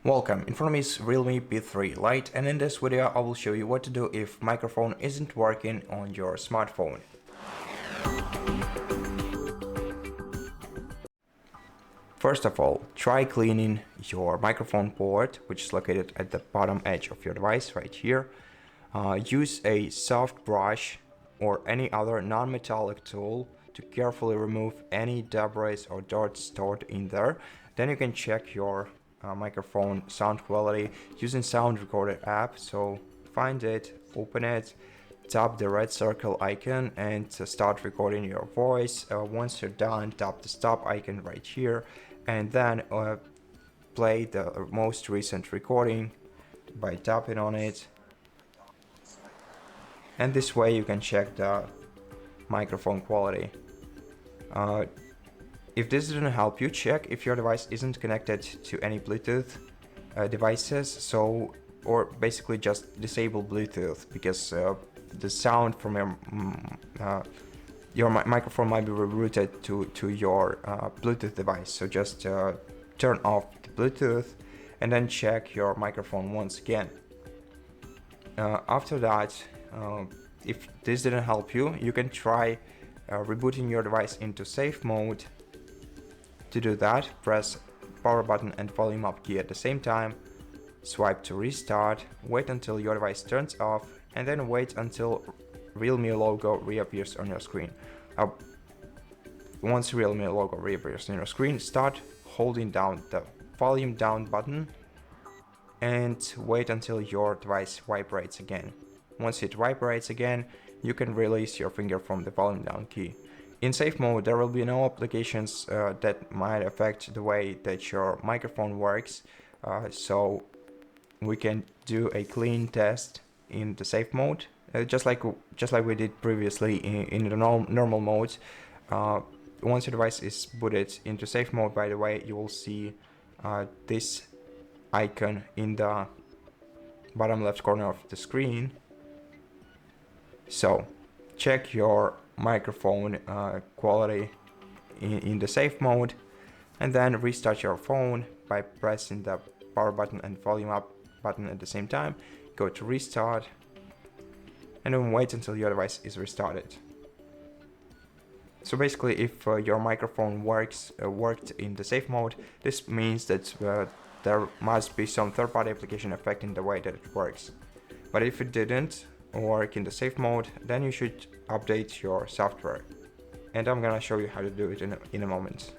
Welcome, in front of me is REALME P3 Lite, and in this video I will show you what to do if microphone isn't working on your smartphone. First of all, try cleaning your microphone port, which is located at the bottom edge of your device right here. Use a soft brush or any other non-metallic tool to carefully remove any debris or dirt stored in there. Then you can check your microphone sound quality using sound recorder app. So find it, open it, tap the red circle icon and start recording your voice. Once you're done, tap the stop icon right here and then play the most recent recording by tapping on it. And this way you can check the microphone quality. If this didn't help you, check if your device isn't connected to any Bluetooth devices, or basically just disable Bluetooth, because the sound from your microphone might be rerouted to your Bluetooth device. So just turn off the Bluetooth and then check your microphone once again. After that, if this didn't help you, you can try rebooting your device into safe mode. To do that, press power button and volume up key at the same time, swipe to restart, wait until your device turns off, and then wait until REALME logo reappears on your screen. Once REALME logo reappears on your screen, start holding down the volume down button and wait until your device vibrates again. Once it vibrates again, you can release your finger from the volume down key. In safe mode, there will be no applications that might affect the way that your microphone works, so we can do a clean test in the safe mode, just like we did previously in the normal mode. Once your device is booted into safe mode, by the way, you will see this icon in the bottom left corner of the screen. So check your microphone quality in the safe mode, and then restart your phone by pressing the power button and volume up button at the same time. Go to restart and then wait until your device is restarted. So basically, if your microphone worked in the safe mode, this means that there must be some third-party application affecting the way that it works. But if it didn't work in the safe mode, then you should update your software, and I'm gonna show you how to do it in a moment.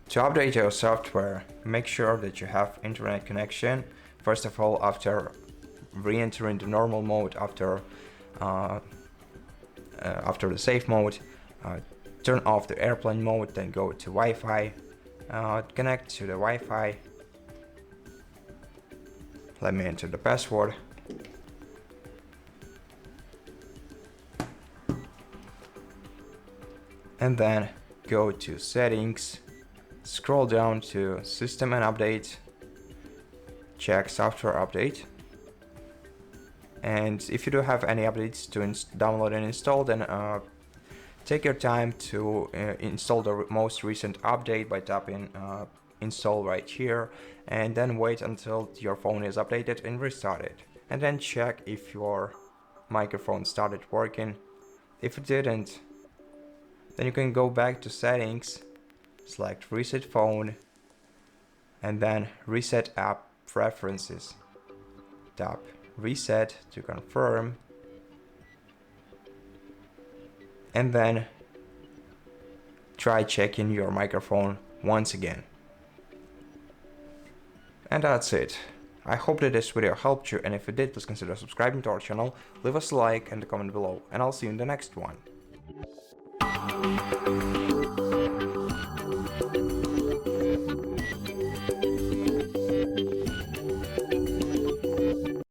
To update your software, make sure that you have internet connection. First of all, after re-entering the normal mode after the safe mode, turn off the airplane mode, then go to Wi-Fi, connect to the Wi-Fi. Let me enter the password. And then go to settings, scroll down to system and update, check software update, and if you do have any updates to download and install, then take your time to install the most recent update by tapping install right here, and then wait until your phone is updated and restart it, and then check if your microphone started working. If it didn't, then you can go back to settings, select reset phone, and then reset app preferences. Tap reset to confirm, and then try checking your microphone once again. And that's it. I hope that this video helped you, and if it did, please consider subscribing to our channel, leave us a like and a comment below, and I'll see you in the next one.